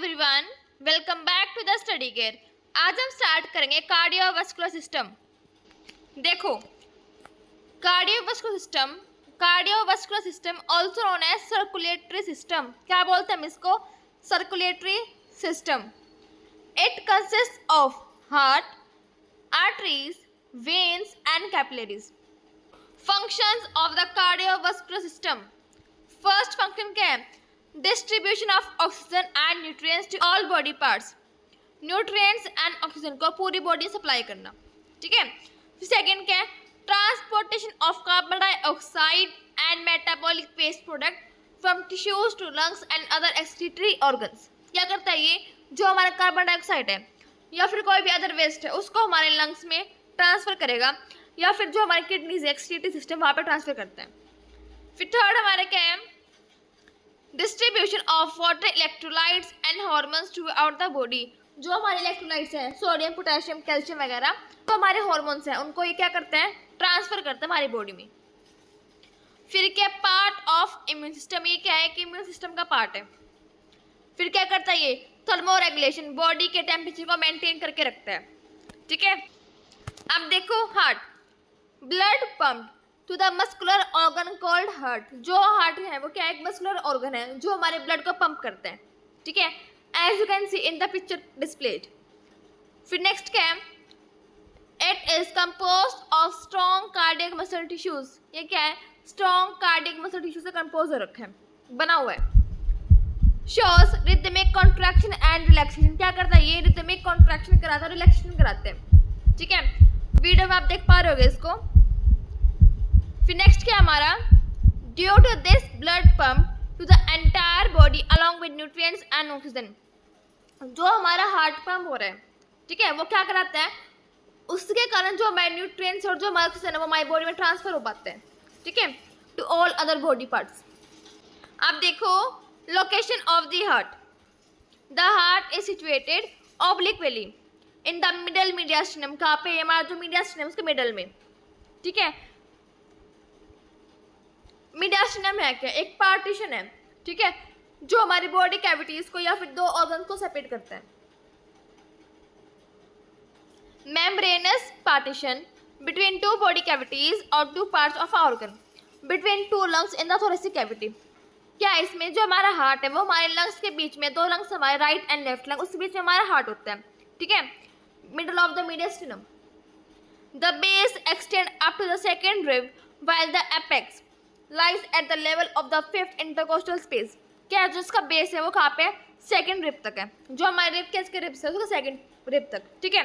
Everyone, welcome back to the study care. आज हम start करेंगे कार्डियोवास्कुलर सिस्टम। देखो, cardiovascular system also known as circulatory system. क्या बोलते हैं हम इसको? Circulatory system. It consist of heart, arteries, veins and capillaries. Functions of the cardiovascular system. First function क्या है? Distribution of oxygen and nutrients to all body parts. Nutrients and oxygen को पूरी body supply करना। ठीक है। Second क्या है? Transportation of carbon dioxide and metabolic waste product from tissues to lungs and other excretory organs. क्या करता है ये? जो हमारा कार्बन डाइऑक्साइड है या फिर कोई भी अदर वेस्ट है उसको हमारे लंग्स में ट्रांसफर करेगा, या फिर जो हमारे किडनीज एक्सक्रीटरी सिस्टम वहाँ पे ट्रांसफर करता है। फिर थर्ड हमारे क्या है? Distribution of water, electrolytes and hormones through out the body. जो हमारे इलेक्ट्रोलाइट्स हैं, सोडियम, पोटेशियम, कैल्शियम वगैरह, तो हमारे हार्मोन्स हैं, उनको ये क्या करते हैं? ट्रांसफर करते हैं हमारी बॉडी में। फिर क्या? Part of immune system. ये क्या है कि इम्यून सिस्टम का पार्ट है। फिर क्या करता है ये? थर्मो रेगुलेशन, बॉडी के टेम्परेचर को मेंटेन करके रखता है। ठीक है। अब देखो, heart, blood pump to the muscular organ called heart. जो हार्ट है वो क्या है? एक मस्कुलर ऑर्गन है जो हमारे ब्लड को पंप करते हैं। ठीक है, as you can see in the picture displayed. फिर नेक्स्ट क्या है? It is composed of strong cardiac muscle tissues. ये क्या है? स्ट्रॉन्ग कार्डियक मसल टिश्यू से कंपोज हो रखा है, बना हुआ है। Shows rhythmic contraction and relaxation. क्या करता है ये? रिदमिक कॉन्ट्रैक्शन कराता है, रिलैक्सेशन कराते हैं। ठीक है, वीडियो में आप देख पा रहे होगे इसको। फिर नेक्स्ट क्या हमारा? Due to this blood pump to the entire body along with nutrients and oxygen. जो हमारा हार्ट पंप हो रहा है, ठीक है, वो क्या कराता है? उसके कारण जो हमारे न्यूट्रिएंट्स और जो हमारा ऑक्सीजन है वो हमारी बॉडी में ट्रांसफर हो पाते हैं। ठीक है, to all other body parts. अब देखो, location of the heart. The heart is situated obliquely in the middle mediastinum. कहाँ पे? हमारा जो मीडियास्टिनम उसके मिडल में। ठीक है, मीडियास्टिनम है क्या? एक पार्टीशन है, ठीक है, जो हमारी बॉडी कैविटीज को या फिर दो ऑर्गन को सेपरेट करता है। Membranous partition between two body cavities और two parts of organ between two lungs in the thoracic cavity. क्या है इसमें? जो हमारा हार्ट है वो हमारे लंग्स के बीच में, दो लंग्स हमारे राइट एंड लेफ्ट लंग, उसके बीच में हमारा हार्ट होता है। ठीक है, middle of the mediastinum. The base extend up to the second rib while the apex lies at the level of the fifth intercostal space। क्या है? जो इसका बेस है वो कहाँ पे? सेकंड रिब तक है। जो हमारे रिब के इसके रिब से उसका सेकंड रिब तक। ठीक है,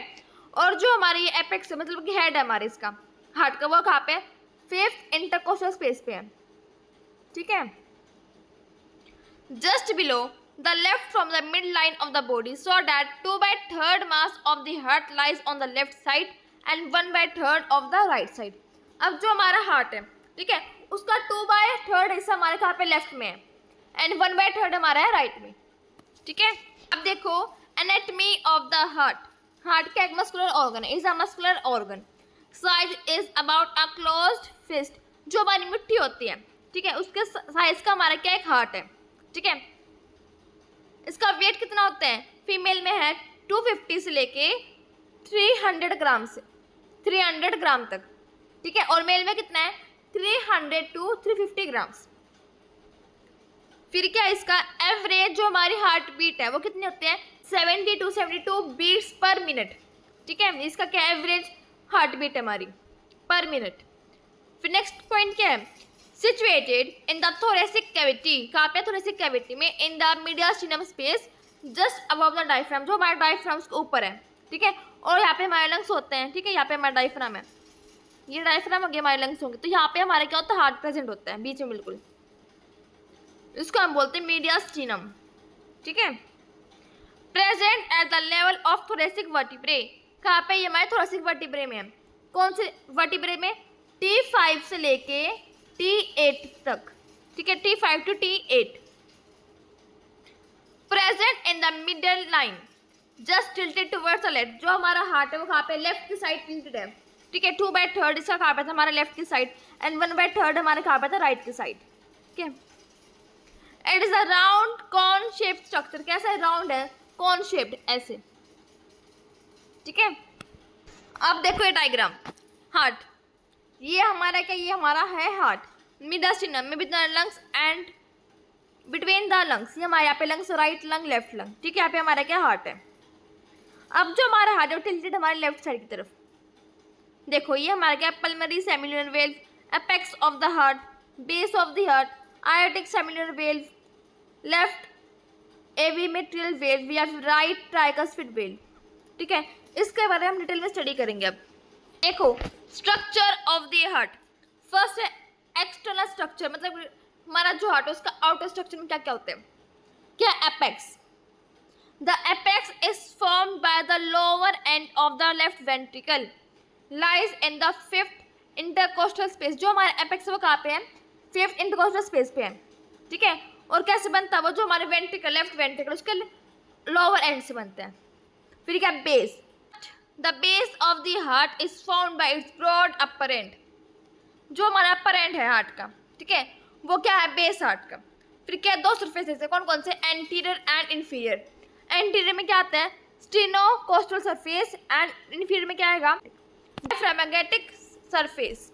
और जो हमारी ये एपेक्स है, मतलब कि हेड है हमारे इसका हार्ट का, वो कहाँ पे? फिफ्थ इंटरकोस्टल स्पेस पे है। ठीक है, just below the left from the mid line of the body, so that 2/3 mass of the heart lies on the left side and 1/3 of the right side. अब जो हमारा हार्ट है, ठीक है, उसका 2/3 हिस्सा हमारे कहाँ पे? लेफ्ट में है, एंड 1/3 हमारा है राइट में। ठीक है, अब देखो, anatomy of the heart. Heart का एक मस्कुलर ऑर्गन है, is a muscular organ. Size is about a closed fist. जो हमारी मुट्ठी होती है, ठीक है, उसके साइज का हमारा क्या? एक हार्ट है। ठीक है, इसका वेट कितना होता है? फीमेल में है 250 से लेके 300 ग्राम से 300 ग्राम तक। ठीक है, और मेल में कितना है? 300 to 350 ग्राम्स। फिर क्या इसका एवरेज जो हमारी हार्ट बीट है वो कितने होते हैं? 70 to 72 बीट्स पर मिनट। ठीक है, इसका क्या एवरेज हार्ट बीट है हमारी पर मिनट। फिर नेक्स्ट पॉइंट क्या है? Situated in the thoracic cavity. कहाँ पे? थोरेसिक कैविटी में, in the mediastinum space just above the diaphragm. जो हमारा डायफ्राम उसके ऊपर है। ठीक है, और यहाँ पे हमारे लंग्स होते हैं। ठीक है, यहाँ पे हमारा डायफ्राम है, ये डायफ्राम हो गया, हमारे लंग्स होंगे, तो यहाँ पे हमारे क्या होता है? हार्ट प्रेजेंट होता है बीच में बिल्कुल। इसको हम बोलते हैं मीडियास्टिनम। ठीक है, present at the level of thoracic vertebrae. कहाँ पे? ये हमारे थोरेसिक वर्टिब्रे में है। कौन से वर्टिब्रे में? T5 से लेके T8 तक। ठीक है, T5 to T8। Present in the middle line just tilted towards the left. जो हमारा हार्ट है वो कहाँ पे? लेफ्ट की साइड टिल्टेड है। ठीक है, 2/3 इसका कहाँ पे था? हमारे लेफ्ट की साइड, एंड 1/3 हमारे कहाँ पे था? राइट की साइड। ठीक है, it is a round corn shaped structure कैसा है, राउंड है, कॉन शेप्ड ऐसे, ठीक है। अब देखो ये डायग्राम, हार्ट, ये हमारा क्या, ये हमारा है हार्ट, मिडास्टिनम में between the lungs and between the lungs, ये हमारे यहाँ पे lungs, right lung left lung, ठीक है। यहाँ पे हमारा क्या हार्ट है। अब जो हमारा हार्ट है टिल्टेड हमारे लेफ्ट साइड की तरफ, देखो ये हमारा क्या, pulmonary semilunar valve, apex of the heart, base of the heart, aortic semilunar valve, left एविमेट्रियल वेल्व या फिर राइट ट्राइकस्पिड वेल्व, ठीक है। इसके बारे में हम डिटेल में स्टडी करेंगे। अब देखो structure of the heart, first है एक्सटर्नल स्ट्रक्चर, मतलब हमारा जो हार्ट है उसका आउटर स्ट्रक्चर में क्या क्या होते हैं, क्या, apex. The apex is formed by the lower end of the left ventricle, lies in the fifth intercostal space. जो हमारा एपेक्स है वो कहाँ पे है, फिफ्थ इंटरकोस्टल स्पेस पे है, ठीक है। और कैसे बनता है वो, जो हमारे वेंट्रिकल, लेफ्ट वेंट्रिकल, उसके लोअर एंड से बनते हैं। फिर क्या, base, the base of the heart is found by its broad upper end, जो हमारा अपर एंड है हार्ट का, ठीक है, वो क्या है, बेस हार्ट का। फिर क्या, दो सरफेसेस है, कौन कौन से, एंटीरियर एंड इंफीरियर। एंटीरियर में क्या आता है, स्टेनोकोस्टल सरफेस, एंड इंफीरियर में क्या आएगा, डायफ्रामेगमेटिक सरफेस,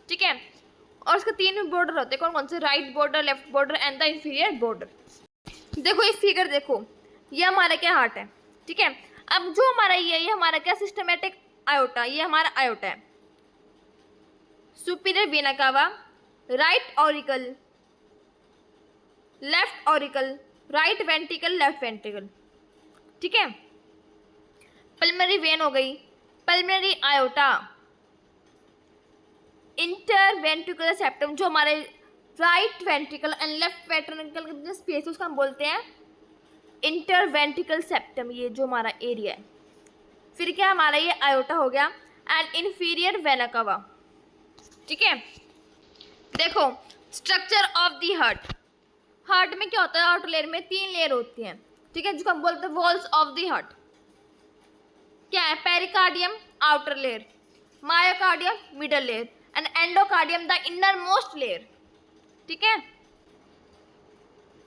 ठीक है। और उसके तीन बॉर्डर होते हैं, कौन कौन से, right border, left border and the inferior border. देखो ये फिगर देखो, ये हमारा क्या हार्ट है, ठीक है। अब जो हमारा ये हमारा क्या, सिस्टमेटिक आयोटा, ये हमारा आयोटा है, superior vena cava, right auricle, left auricle, right ventricle, left ventricle, ठीक है। पल्मोनरी वेन हो गई, पल्मोनरी आयोटा, इंटरवेंट्रिकुलर सेप्टम, जो हमारे right ventricle and left ventricle के बीच स्पेस उसका हम बोलते हैं इंटरवेंट्रिकल सेप्टम, ये जो हमारा एरिया है। फिर क्या, हमारा ये आयोटा हो गया, एंड इंफीरियर वेना कावा, ठीक है। देखो structure of the heart, heart में क्या होता है, आउटर लेयर में तीन लेयर होती हैं, ठीक है, जिसको हम बोलते हैं वॉल्स ऑफ द हार्ट। क्या है, pericardium outer layer, myocardium middle layer and endocardium the inner most layer, ठीक है।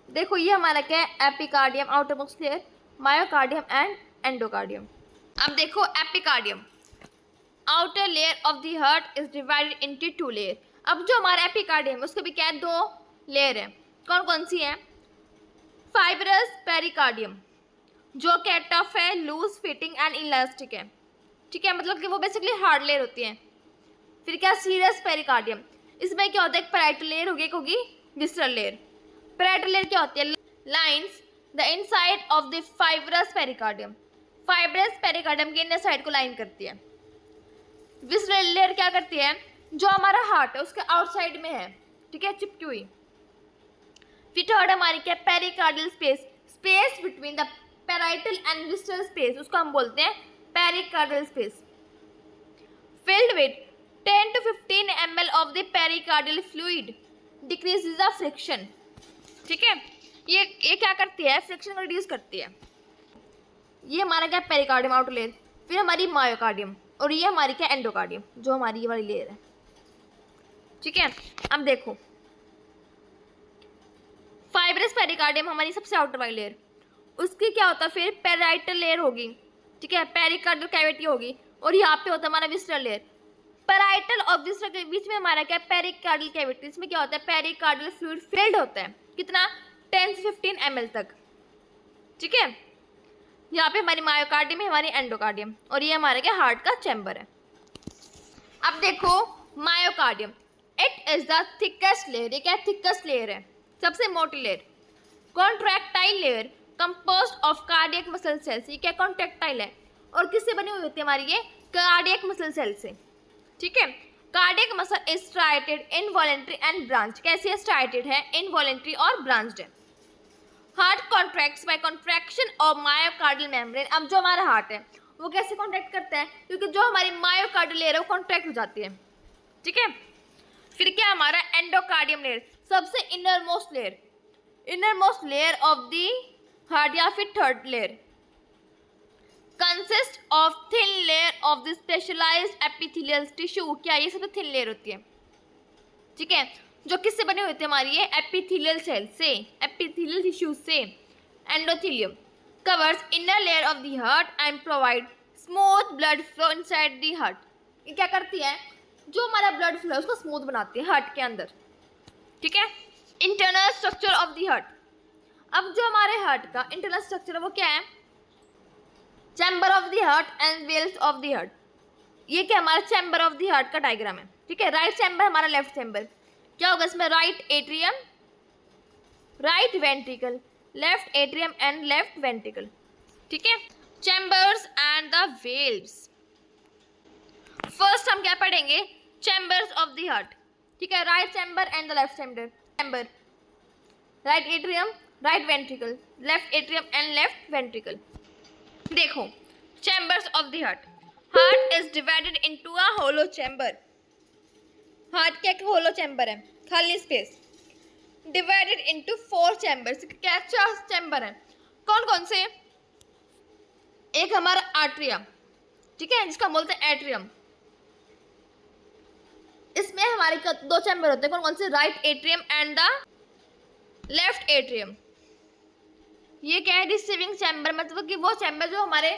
देखो ये हमारा क्या है, epicardium outer most layer, myocardium and endocardium. अब देखो epicardium, outer layer of the heart is divided into two layer. अब जो हमारा एपिकार्डियम है उसके भी क्या है, दो लेयर है, कौन कौन सी है, फाइब्रस पेरिकार्डियम, जो क्या टफ है, लूज फिटिंग एंड इलास्टिक है, ठीक है, मतलब कि वो बेसिकली हार्ड लेयर होती है। फिर क्या, सीरस पेरिकार्डियम, इसमें क्या होता है, एक पैराइटल लेयर होगी, एक होगी विसरल लेयर। पैराइटल लेयर क्या होती है, lines the inside of the fibrous pericardium, fibrous pericardium के इनर साइड को लाइन करती है। विसरल लेयर क्या करती है, जो हमारा हार्ट है उसके आउटसाइड में है, ठीक है, चिपकी हुई। फिर थर्ड हमारी क्या, pericardial space, space between the parietal and visceral space, उसको हम बोलते हैं pericardial space. Filled with 10 to 15 ml of the pericardial fluid decreases the friction, ठीक है। ये क्या करती है, फ्रिक्शन को रिड्यूस करती है। ये हमारा क्या, पेरिकार्डियम आउटर लेयर, फिर हमारी मायोकार्डियम, और ये हमारी क्या, एंडोकार्डियम, जो हमारी ये वाली लेयर है, ठीक है। अब देखो फाइब्रस पेरिकार्डियम हमारी सबसे आउटर वाली लेयर, उसकी क्या होता है, फिर पैराइटल लेयर होगी, ठीक है, पेरिकार्डियल कैविटी होगी, और यहाँ पे होता है हमारा विसरल लेयर। पैराइटल और विसरल के बीच में हमारा क्या, पेरिकार्डियल कैविटी, इसमें क्या होता है, पेरिकार्डियल फ्लूइड फिल्ड होता है, कितना, 10 से 15 ml तक, ठीक है। यहाँ पे हमारी मायोकार्डियम है, हमारी एंडोकार्डियम, और ये हमारा क्या, हार्ट का चैम्बर है। अब देखो myocardium, it is the thickest layer, ये क्या, थिकेस्ट लेयर है, सबसे मोटी layer. Contractile layer composed of cardiac muscle cells, ये क्या, कॉन्ट्रैक्टाइल है, और किससे बनी हुई होती है हमारी, ये कार्डियक मसल सेल से, ठीक है। Cardiac muscle is striated, involuntary and branch, कैसे है, स्ट्राइटेड है, इनवॉलेंट्री और ब्रांच्ड है। Heart contracts by contraction of myocardial membrane, अब जो हमारा हार्ट है वो कैसे कॉन्ट्रैक्ट करता है, क्योंकि जो हमारी मायोकार्डियल लेयर है वो कॉन्ट्रैक्ट हो जाती है, ठीक है। फिर क्या, हमारा एंडोकार्डियम लेयर, सबसे innermost layer of the heart या फिर third layer, consist of thin layer of the specialized epithelial tissue, क्या ये सबसे थिन लेयर होती है, ठीक है, जो किससे बनी होती है हमारी, ये एपिथेलियल सेल से, एपिथेलियल टिश्यू से। Endothelium covers inner layer of the heart and provide smooth blood flow inside the heart. ये क्या करती है, जो हमारा ब्लड फ्लो है उसको स्मूथ बनाती है हार्ट के अंदर, ठीक है। Internal structure of the heart, अब जो हमारे हार्ट का इंटरनल स्ट्रक्चर है वो क्या है, chamber of the heart and valves of the heart. ये क्या हमारा चैम्बर ऑफ द हार्ट का डायग्राम है, ठीक है। राइट चैम्बर हमारा लेफ्ट चैम्बर, क्या होगा इसमें, right atrium, right ventricle, left atrium and left ventricle, ठीक है। Chambers and the valves, first हम क्या पढ़ेंगे, चैम्बर्स ऑफ द हार्ट, ठीक है। Right chamber and the left chamber, chamber right atrium, right ventricle, left atrium and left ventricle. देखो chambers of the heart, heart is divided into a hollow chamber, heart क्या hollow chamber है, खाली space, divided into 4 chambers, क्या 4 chamber है, कौन कौन से, एक हमारा आर्ट्रियम, ठीक है, जिसका बोलते हैं एट्रियम, इसमें हमारे 2 चैम्बर होते हैं, कौन कौन से, right atrium and the left atrium. ये क्या है, रिसीविंग चैम्बर, मतलब कि वो चैम्बर जो हमारे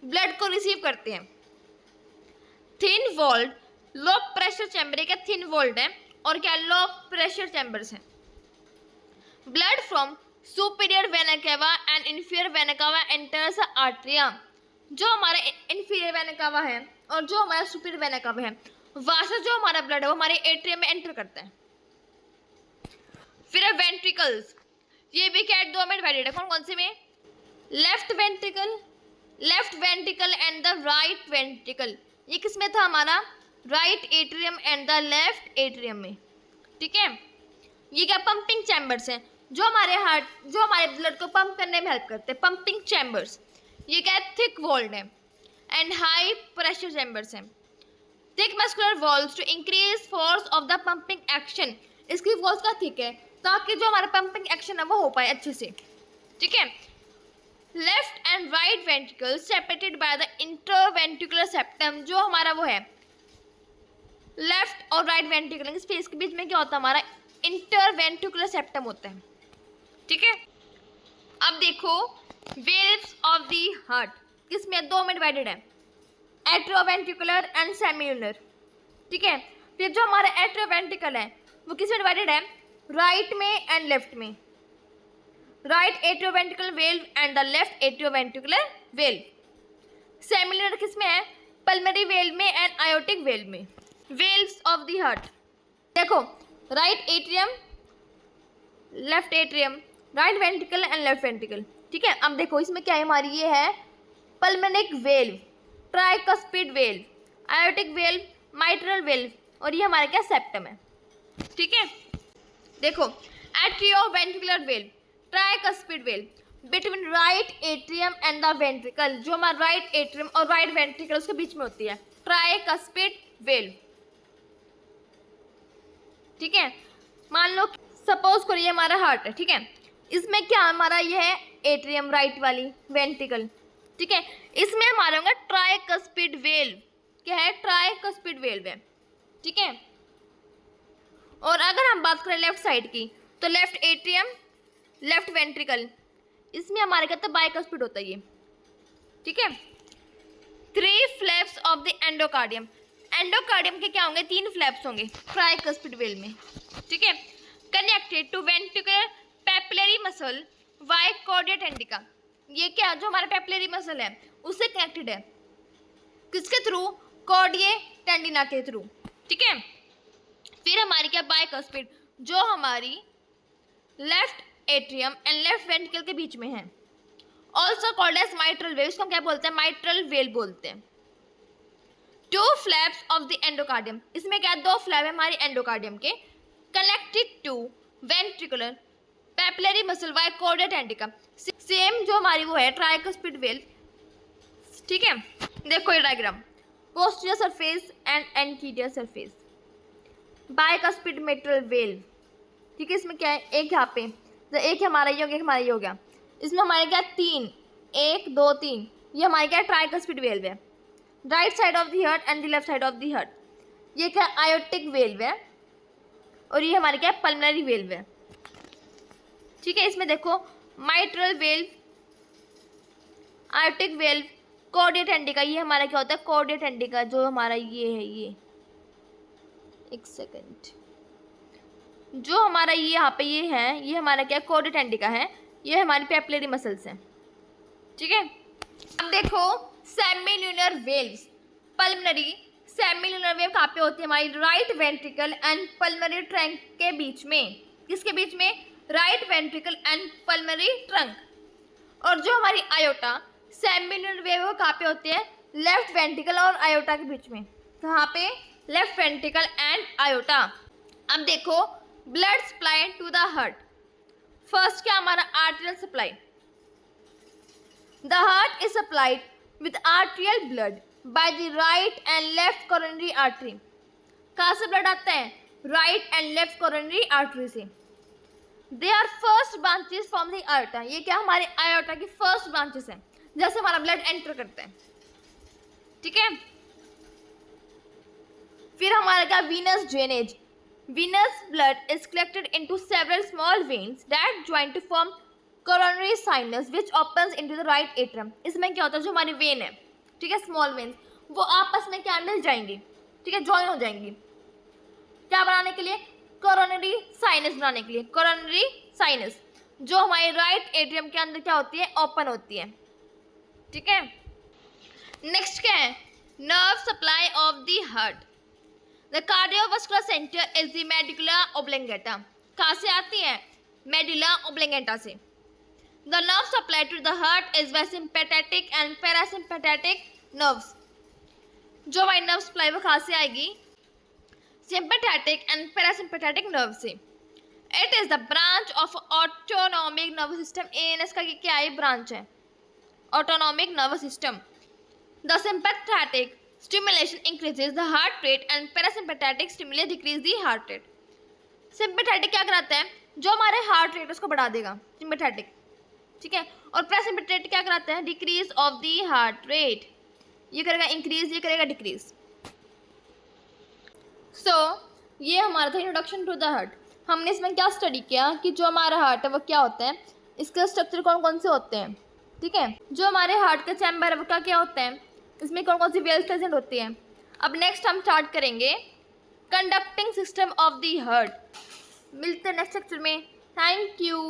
ब्लड को रिसीव करते हैं। Thin walled low pressure chamber, क्या थिन वॉल्ड है, और क्या लो प्रेशर चैम्बर्स हैं। Blood from superior vena cava and inferior vena cava enters atria, जो हमारा इंफीरियर वेना केवा है और जो हमारा सुपीरियर वेना केवा है, वहां से जो हमारा ब्लड है वो हमारे एट्रियम में एंटर करता है। फिर है वेंट्रिकल्स, ये भी क्या 2 में डिवाइडेड है, कौन कौन से में, left ventricle and the right ventricle. ये किसमें था हमारा, right atrium and the left atrium में, ठीक है। ये क्या पंपिंग चैम्बर्स हैं, जो हमारे हार्ट, जो हमारे ब्लड को पंप करने में हेल्प करते हैं, पंपिंग चैम्बर्स। ये क्या है, थिक वॉल्ड है एंड हाई प्रेशर चैम्बर्स हैं। Thick muscular walls to increase force of the pumping action, इसकी वॉल्स का थिक है ताकि जो हमारा पंपिंग एक्शन है वो हो पाए अच्छे से, ठीक है। Left and right ventricle separated by the interventricular septum, जो हमारा वो है लेफ्ट और राइट वेंट्रिकल स्पेस के बीच में क्या होता है, हमारा इंटरवेंट्रिकुलर सेप्टम होता है, ठीक है। अब देखो वेल्व्स ऑफ द हार्ट, किसमें 2 में डिवाइडेड है, एट्रोवेंट्रिकुलर एंड सेमिलुनर, ठीक है। फिर जो हमारा एट्रोवेंट्रिकल है वो किसमें डिवाइडेड है, राइट में एंड लेफ्ट में, right atrioventricular valve and the left atrioventricular valve. Semilunar किसमें है, पल्मोनरी वेल्व में एंड आयोटिक वेल्व में। वेल्व्स ऑफ द हार्ट, देखो right atrium, left atrium, right ventricle and left ventricle, ठीक है। अब देखो इसमें क्या है, हमारी ये है pulmonic valve, tricuspid valve, aortic valve, mitral valve, और ये हमारा क्या सेप्टम है, ठीक है। देखो atrioventricular valve, tricuspid valve between right atrium and the ventricle, जो हमारा राइट एट्रियम और राइट वेंट्रिकल उसके बीच में होती है, ट्राइकस्पिड वेल्व, ठीक है। मान लो सपोज करिए हमारा हार्ट है, ठीक है, इसमें क्या हमारा ये है एट्रियम राइट वाली वेंट्रिकल, ठीक है। इसमें हमारा होगा ट्राइकस्पिड वेल्व, क्या है, ट्राइकस्पिड वेल्व है, ठीक है। और अगर हम बात करें लेफ्ट साइड की, तो लेफ्ट एट्रियम, लेफ्ट वेंट्रिकल, इसमें हमारे कहते हैं बाइकस्पिड होता है ये, ठीक है। 3 flaps of the endocardium, endocardium के क्या होंगे, 3 फ्लैप्स होंगे ट्राइकस्पिड वेल्व में, ठीक है। Connected to ventricular papillary muscle via chordae tendineae, ये क्या जो हमारा पेपिलरी मसल है उससे कनेक्टेड है, किसके थ्रू, कॉर्डिया टेंडिना के थ्रू, ठीक है। फिर हमारी क्या बाइकस्पिड, जो हमारी left atrium and left ventricle के बीच में है, also called as mitral valve, इसको हम क्या बोलते हैं, माइट्रल वेव बोलते हैं। 2 फ्लैप्स ऑफ द एंडोकार्डियम, इसमें क्या 2 फ्लैप है हमारी एंडोकार्डियम के, connected to ventricular papillary muscle via chordae tendineae, same जो हमारी वो है ट्राइकस्पिड वेल्व, ठीक है। देखो ये diagram, posterior surface and anterior surface, bicuspid mitral valve, ठीक है। इसमें क्या है, एक यहाँ पे, तो एक हमारा ये हो गया, हमारा ये हो गया, इसमें हमारे क्या 3, 1 2 3, ये हमारे क्या ट्राइकस्पिड वेल्व है, right side of the heart and the left side of the heart. ये क्या आयोटिक वेल्व है और ये हमारे क्या पल्मोनरी वेल्व है, ठीक है। इसमें देखो mitral valve, aortic valve, कॉर्डिया tendineae, ये हमारा क्या होता है, कॉर्डिया टेंडिका, जो हमारा ये है, ये एक सेकेंड, जो हमारा ये यहाँ पे ये है, ये हमारा क्या, कॉर्डिया टेंडिका है, ये हमारी पेपिलरी मसल्स हैं, ठीक है। अब देखो semilunar waves, pulmonary semilunar wave कहाँ पे होती है, हमारी right ventricle and pulmonary trunk के बीच में, किसके बीच में, right ventricle and pulmonary trunk. और जो हमारी आयोटा सेमिल्यूनर वेव कहाँ पे होती है, लेफ्ट वेंट्रिकल और आयोटा के बीच में, कहाँ पे, लेफ्ट वेंट्रिकल एंड आयोटा। अब देखो blood supply to the heart, first क्या हमारा arterial supply, the heart is supplied with arterial blood by the right and left coronary artery, कहाँ से ब्लड आता है, right and left coronary artery से। They are first branches from the aorta, ये क्या हमारे आयोटा की फर्स्ट ब्रांचेस हैं, जैसे हमारा ब्लड एंटर करता है, ठीक है। फिर हमारा क्या, Venus drainage, venous blood is collected into several small veins that join to form coronary sinus which opens into the right atrium। इसमें क्या होता है, जो हमारी वेन है, ठीक है, स्मॉल वेन्स, वो आपस में क्या मिल जाएंगी, ठीक है, ज्वाइन हो जाएंगी, क्या बनाने के लिए, कोरोनरी साइनस बनाने के लिए, कोरोनरी साइनस जो हमारे राइट एट्रियम के अंदर क्या होती है, ओपन होती है, ठीक है। नेक्स्ट क्या है, nerve supply of the heart, the cardiovascular centre is the medulla oblongata, कहाँ से आती है, मेडुला ओब्लिंगेटा से। The nerve supply to the heart is by sympathetic and parasympathetic nerves, जो हमारी नर्व सप्लाई वो कहाँ से आएगी, सिंपैथेटिक एंड पैरासिम्पैथेटिक नर्व से। It is the branch of autonomic nervous system, ANS का क्या है, ब्रांच है, autonomic nervous system. The sympathetic stimulation increases the heart rate and parasympathetic stimulus decrease the heart rate। sympathetic क्या कराता है, जो हमारे हार्ट रेट उसको बढ़ा देगा, sympathetic, ठीक है। और पैरासिम्पैथेटिक क्या कराता है, decrease of the heart rate, ये करेगा इंक्रीज, ये करेगा डिक्रीज। सो ये हमारा था इंट्रोडक्शन टू द हार्ट। हमने इसमें क्या स्टडी किया कि जो हमारा हार्ट है वो क्या होता है, इसके स्ट्रक्चर कौन कौन से होते हैं, ठीक है। जो हमारे हार्ट का चैम्बर है वो क्या क्या होता है, इसमें कौन कौन सी वेल्स प्रेजेंट होती हैं। अब नेक्स्ट हम स्टार्ट करेंगे conducting system of the heart. मिलते हैं नेक्स्ट लेक्चर में, थैंक यू।